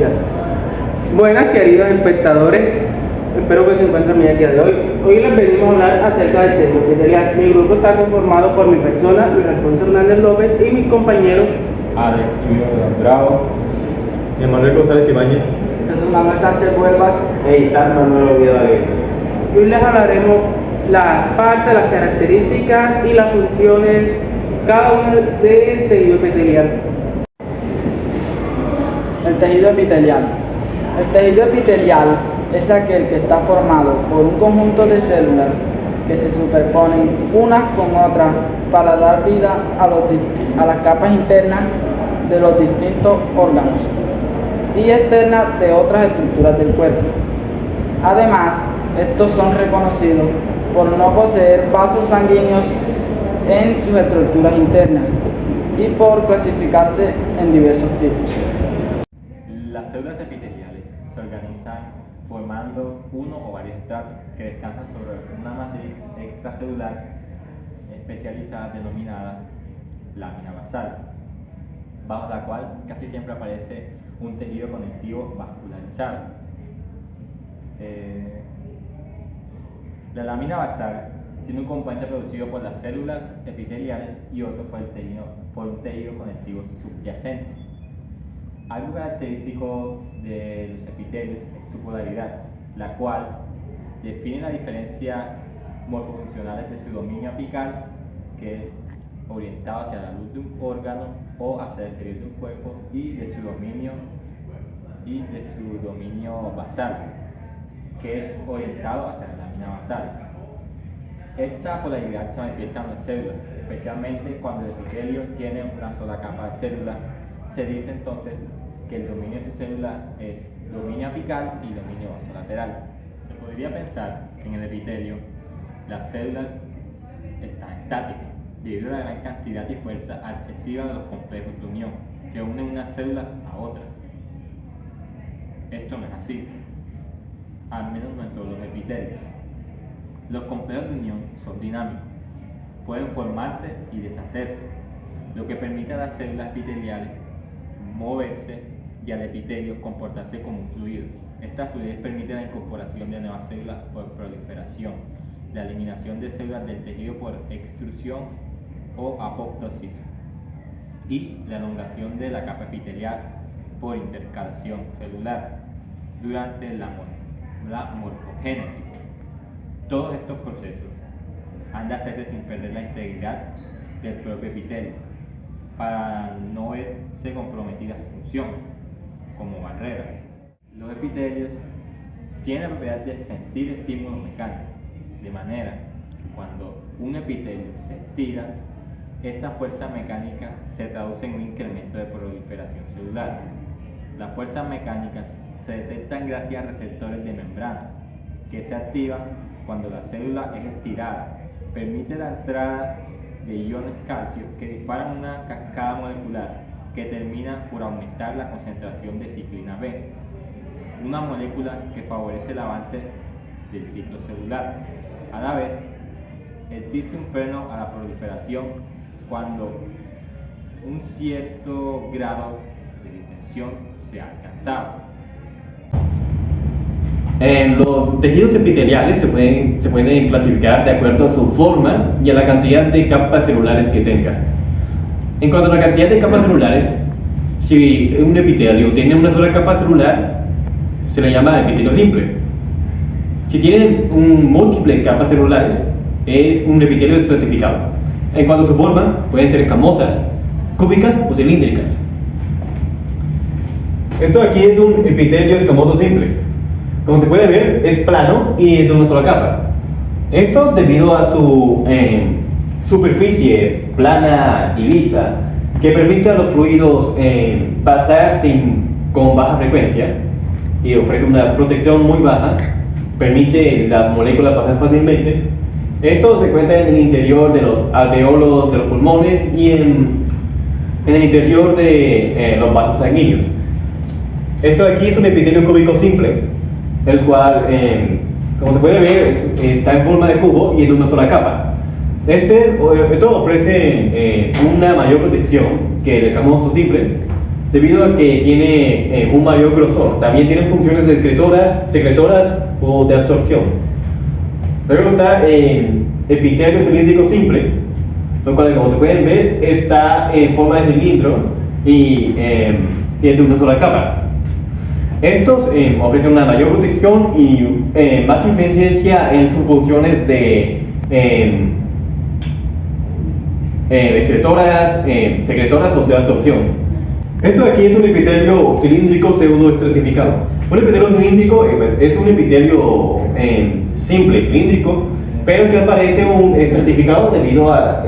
superficial. Buenas, queridos espectadores, espero que se encuentren bien el día de hoy. Hoy les venimos a hablar acerca del tejido epitelial. Mi grupo está conformado por mi persona, Luis Alfonso Hernández López, y mis compañeros Alex Junior Bravo, Emanuel González Ibáñez, Jesús Manuel Sánchez Huelvas e Isaac Manuel Oviedo Alegre. Hoy les hablaremos las partes, las características y las funciones cada uno del tejido epitelial. El tejido epitelial. El tejido epitelial es aquel que está formado por un conjunto de células que se superponen unas con otras para dar vida a las capas internas de los distintos órganos y externas de otras estructuras del cuerpo. Además, estos son reconocidos por no poseer vasos sanguíneos en sus estructuras internas y por clasificarse en diversos tipos. Las células epiteliales se organizan formando uno o varios estratos que descansan sobre una matriz extracelular especializada denominada lámina basal, bajo la cual casi siempre aparece un tejido conectivo vascularizado. La lámina basal tiene un componente producido por las células epiteliales y otro por un tejido conectivo subyacente. Algo característico de los epitelios es su polaridad, la cual define la diferencia morfofuncional de su dominio apical, que es orientado hacia la luz de un órgano o hacia el exterior de un cuerpo, y de su dominio basal, que es orientado hacia la lámina basal. Esta polaridad se manifiesta en las células, especialmente cuando el epitelio tiene una sola capa de célula. Se dice entonces que el dominio de su célula es dominio apical y dominio basolateral. Se podría pensar que en el epitelio las células están estáticas debido a la gran cantidad y fuerza adhesiva de los complejos de unión que unen unas células a otras. Esto no es así, al menos no en todos los epitelios. Los complejos de unión son dinámicos, pueden formarse y deshacerse, lo que permite a las células epiteliales moverse y al epitelio comportarse como un fluido. Esta fluidez permite la incorporación de nuevas células por proliferación, la eliminación de células del tejido por extrusión o apoptosis y la elongación de la capa epitelial por intercalación celular durante la morfogénesis. Todos estos procesos han de hacerse sin perder la integridad del propio epitelio para no verse comprometida su función como barrera. Los epitelios tienen la propiedad de sentir estímulos mecánicos, de manera que cuando un epitelio se estira, esta fuerza mecánica se traduce en un incremento de proliferación celular. Las fuerzas mecánicas se detectan gracias a receptores de membrana que se activan cuando la célula es estirada. Permite la entrada de iones calcio que disparan una cascada molecular que termina por aumentar la concentración de ciclina B, una molécula que favorece el avance del ciclo celular. A la vez, existe un freno a la proliferación cuando un cierto grado de distensión se ha alcanzado. Los tejidos epiteliales se pueden clasificar de acuerdo a su forma y a la cantidad de capas celulares que tenga. En cuanto a la cantidad de capas celulares, si un epitelio tiene una sola capa celular, se le llama epitelio simple. Si tienen múltiples capas celulares, es un epitelio estratificado. En cuanto a su forma, pueden ser escamosas, cúbicas o cilíndricas. Esto aquí es un epitelio escamoso simple. Como se puede ver, es plano y es de una sola capa. Esto debido a su superficie plana y lisa, que permite a los fluidos pasar con baja frecuencia y ofrece una protección muy baja, permite la molécula pasar fácilmente. Esto se encuentra en el interior de los alveolos de los pulmones y en el interior de los vasos sanguíneos. Esto aquí es un epitelio cúbico simple, el cual, como se puede ver, está en forma de cubo y es de una sola capa. Esto ofrece una mayor protección que el escamoso simple, debido a que tiene un mayor grosor. También tiene funciones de secretoras o de absorción. Luego está el epitelio cilíndrico simple, lo cual, como se pueden ver, está en forma de cilindro y tiene una sola capa. Estos ofrecen una mayor protección y más eficiencia en sus funciones de secretoras o de absorción. Esto de aquí es un epitelio cilíndrico pseudoestratificado. Un epitelio cilíndrico es un epitelio simple, cilíndrico, pero que aparece un estratificado debido a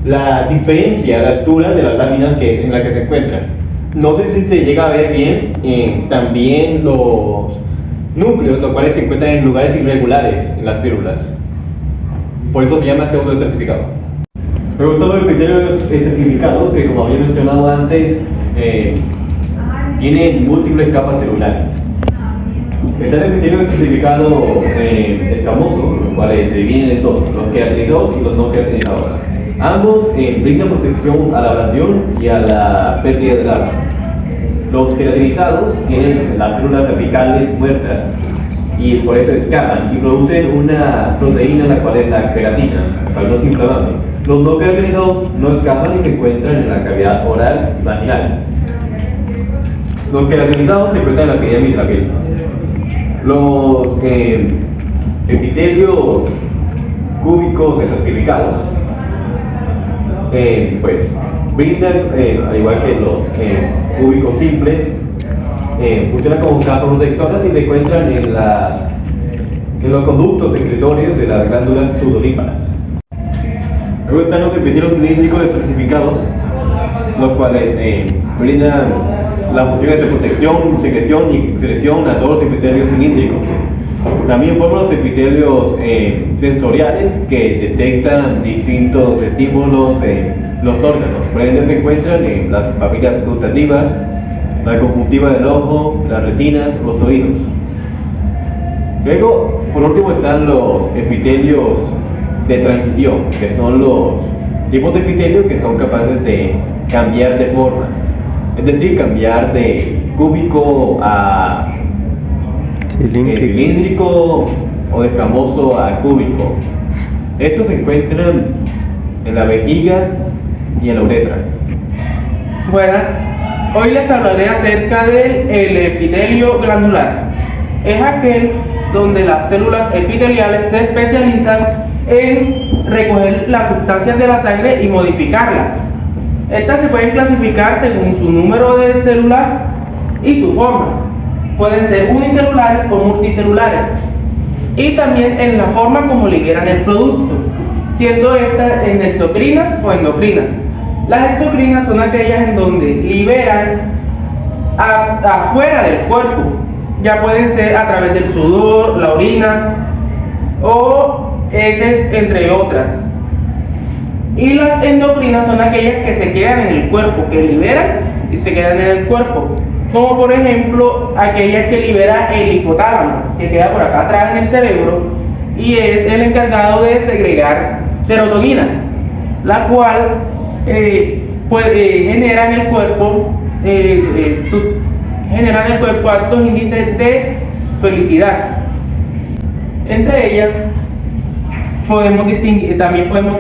la diferencia de altura de las láminas en la que se encuentran. No sé si se llega a ver bien también los núcleos, los cuales se encuentran en lugares irregulares en las células. Por eso se llama pseudoestratificado. Luego están los epitelios estratificados, que como había mencionado antes, tienen múltiples capas celulares. Está el epitelio estratificado escamoso, los cuales se dividen en dos, los queratinizados y los no queratinizados. Ambos brindan protección a la abrasión y a la pérdida del agua. Los queratinizados tienen las células apicales muertas y por eso escapan y producen una proteína, la cual es la queratina, no se inflamable. Los no queratinizados no escapan y se encuentran en la cavidad oral y vaginal. Los queratinizados se encuentran en la cavidad mitral. Los epitelios cúbicos estratificados pues brindan, al igual que los cúbicos simples, funcionan como capas protectoras y se encuentran en los conductos secretorios de las glándulas sudoríparas. Luego están los epitelios cilíndricos estratificados, los cuales brindan las funciones de protección, secreción y excreción a todos los epitelios cilíndricos. También forman los epitelios sensoriales que detectan distintos estímulos en los órganos. Por ejemplo, se encuentran en las papilas gustativas, la conjuntiva del ojo, las retinas, los oídos. Luego, por último, están los epitelios de transición, que son los tipos de epitelio que son capaces de cambiar de forma. Es decir, cambiar de cúbico a cilíndrico o de escamoso a cúbico. Estos se encuentran en la vejiga y en la uretra. Buenas, hoy les hablaré acerca del epitelio glandular. Es aquel donde las células epiteliales se especializan en recoger las sustancias de la sangre y modificarlas. Estas se pueden clasificar según su número de células y su forma. Pueden ser unicelulares o multicelulares. Y también en la forma como liberan el producto, siendo estas en exocrinas o endocrinas. Las exocrinas son aquellas en donde liberan afuera del cuerpo. Ya pueden ser a través del sudor, la orina o heces, entre otras. Y las endocrinas son aquellas que se quedan en el cuerpo, que liberan y se quedan en el cuerpo. Como por ejemplo aquella que libera el hipotálamo, que queda por acá atrás en el cerebro y es el encargado de segregar serotonina, la cual genera en el cuerpo altos índices de felicidad. Entre ellas también podemos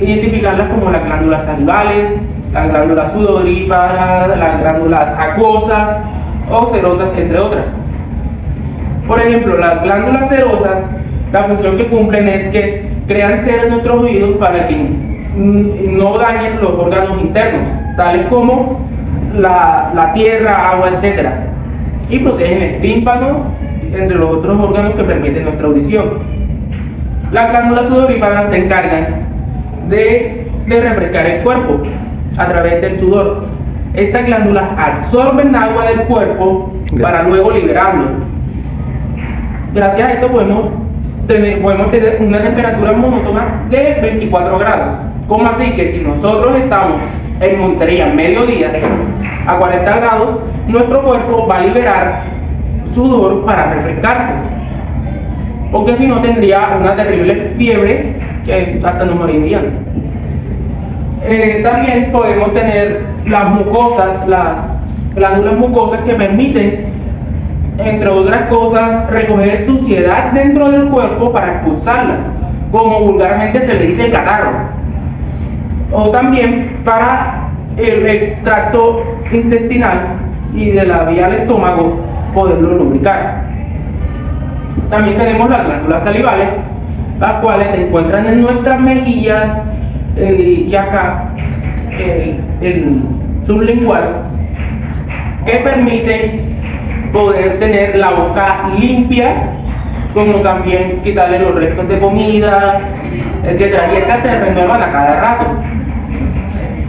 identificarlas como las glándulas salivales, las glándulas sudoríparas, las glándulas acuosas o serosas, entre otras. Por ejemplo, las glándulas serosas, la función que cumplen es que crean cera en nuestros oídos para que no dañen los órganos internos, tales como la tierra, agua, etc. Y protegen el tímpano, entre los otros órganos que permiten nuestra audición. Las glándulas sudoríparas se encargan de refrescar el cuerpo a través del sudor. Estas glándulas absorben agua del cuerpo para luego liberarlo. Gracias a esto podemos tener una temperatura monótona de 24 grados. ¿Cómo así? Que si nosotros estamos en Montería mediodía a 40 grados, nuestro cuerpo va a liberar sudor para refrescarse, porque si no tendría una terrible fiebre que hasta nos morirían. También podemos tener las mucosas, las glándulas mucosas que permiten, entre otras cosas, recoger suciedad dentro del cuerpo para expulsarla, como vulgarmente se le dice el catarro. O también para el tracto intestinal y de la vía al estómago poderlo lubricar. También tenemos las glándulas salivales, las cuales se encuentran en nuestras mejillas y acá el sublingual, que permiten poder tener la boca limpia, como también quitarle los restos de comida, etc. Y estas se renuevan a cada rato.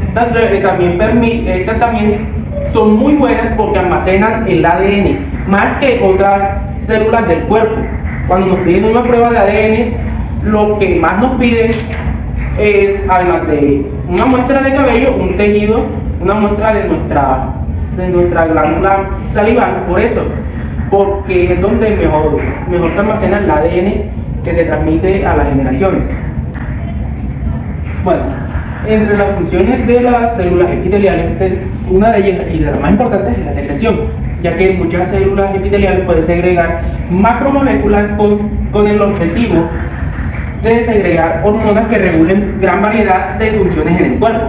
Estas también son muy buenas porque almacenan el ADN más que otras células del cuerpo. Cuando nos piden una prueba de ADN, lo que más nos piden es, además de una muestra de cabello, un tejido, una muestra de nuestra glándula salival. Por eso, porque es donde mejor se almacena el ADN que se transmite a las generaciones. Bueno, entre las funciones de las células epiteliales, una de ellas y de las más importantes es la secreción, ya que muchas células epiteliales pueden segregar macromoléculas con el objetivo de segregar hormonas que regulen gran variedad de funciones en el cuerpo.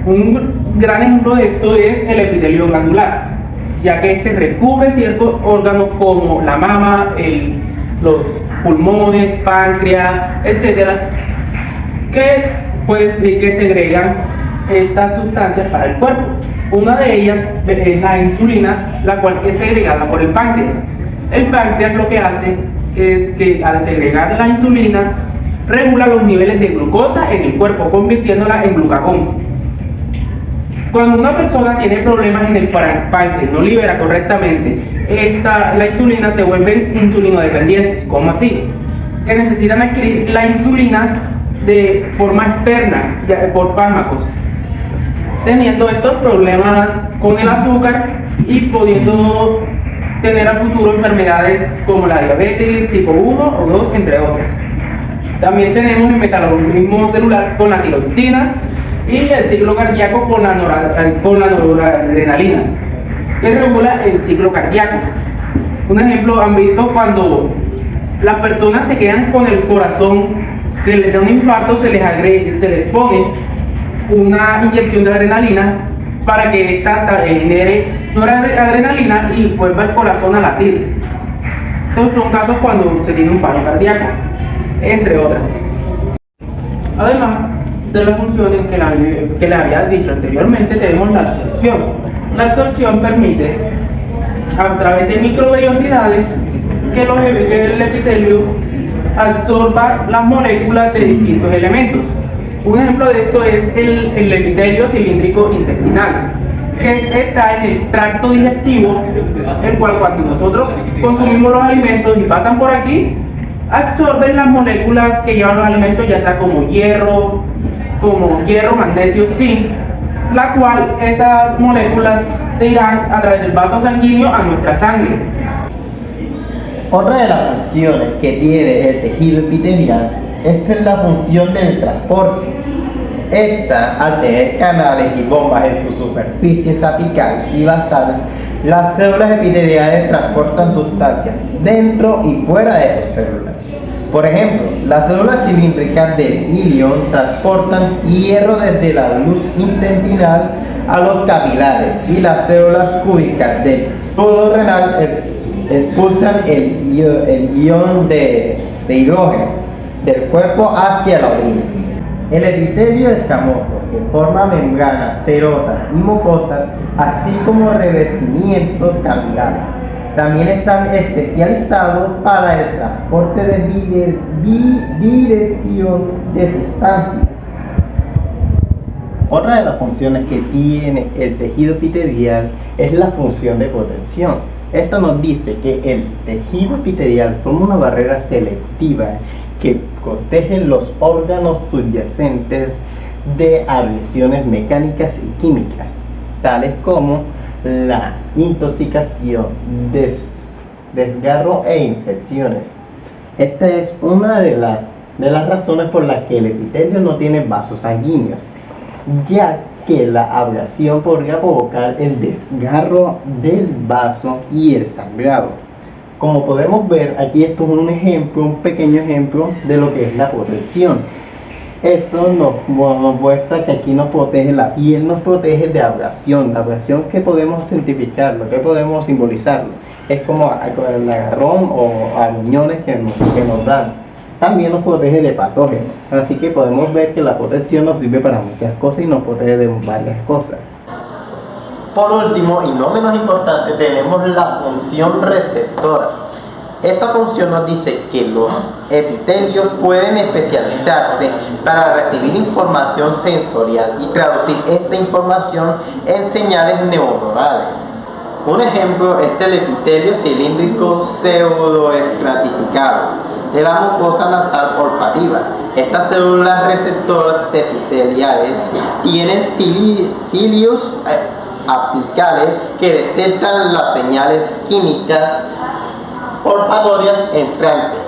Un gran ejemplo de esto es el epitelio glandular, ya que este recubre ciertos órganos como la mama, los pulmones, páncreas, etcétera, que segregan estas sustancias para el cuerpo. Una de ellas es la insulina, la cual es segregada por el páncreas. El páncreas lo que hace es que al segregar la insulina regula los niveles de glucosa en el cuerpo, convirtiéndola en glucagón. Cuando una persona tiene problemas en el páncreas, no libera correctamente la insulina, se vuelven insulinodependientes. ¿Cómo así? Que necesitan adquirir la insulina de forma externa, por fármacos, teniendo estos problemas con el azúcar y pudiendo tener a futuro enfermedades como la diabetes tipo 1 o 2, entre otras. También tenemos el metabolismo celular con la tiroxina y el ciclo cardíaco con la noradrenalina, que regula el ciclo cardíaco. Un ejemplo, han visto cuando las personas se quedan con el corazón que les da un infarto, se les pone una inyección de adrenalina para que esta genere noradrenalina y vuelva el corazón a latir. Estos son casos cuando se tiene un paro cardíaco, entre otras. Además de las funciones que les había dicho anteriormente, tenemos la absorción. La absorción permite, a través de microvellosidades, que el epitelio absorba las moléculas de distintos elementos. Un ejemplo de esto es el epitelio cilíndrico intestinal, que está en el tracto digestivo, el cual cuando nosotros consumimos los alimentos y pasan por aquí, absorben las moléculas que llevan los alimentos, ya sea como hierro, magnesio, zinc, la cual esas moléculas se irán a través del vaso sanguíneo a nuestra sangre. Otra de las funciones que tiene el tejido epitelial es la función del transporte. Esta, al tener canales y bombas en sus superficies apical y basal, las células epiteliales transportan sustancias dentro y fuera de sus células. Por ejemplo, las células cilíndricas del ilion transportan hierro desde la luz intestinal a los capilares, y las células cúbicas del tubo renal expulsan el ion de hidrógeno del cuerpo hacia la orina. El epitelio escamoso, que forma membranas serosas y mucosas, así como revestimientos capilares, también están especializados para el transporte de bidirección de sustancias. Otra de las funciones que tiene el tejido epitelial es la función de protección. Esto nos dice que el tejido epitelial forma una barrera selectiva que protege los órganos subyacentes de agresiones mecánicas y químicas, tales como la intoxicación, desgarro e infecciones. Esta es una de las razones por las que el epitelio no tiene vasos sanguíneos. ya que la abrasión podría provocar el desgarro del vaso y el sangrado. Como podemos ver, aquí esto es un ejemplo, un pequeño ejemplo de lo que es la protección. Esto nos muestra que aquí nos protege la piel, nos protege de abrasión. La abrasión que podemos identificarlo, que podemos simbolizarlo, es como el agarrón o aruñones que nos dan. También nos protege de patógenos, así que podemos ver que la protección nos sirve para muchas cosas y nos protege de varias cosas. Por último, y no menos importante, tenemos la función receptora. Esta función nos dice que los epitelios pueden especializarse para recibir información sensorial y traducir esta información en señales neuronales. Un ejemplo es el epitelio cilíndrico pseudoestratificado de la mucosa nasal olfativa. Estas células receptoras epiteliales tienen cilios apicales que detectan las señales químicas olfatorias entrantes.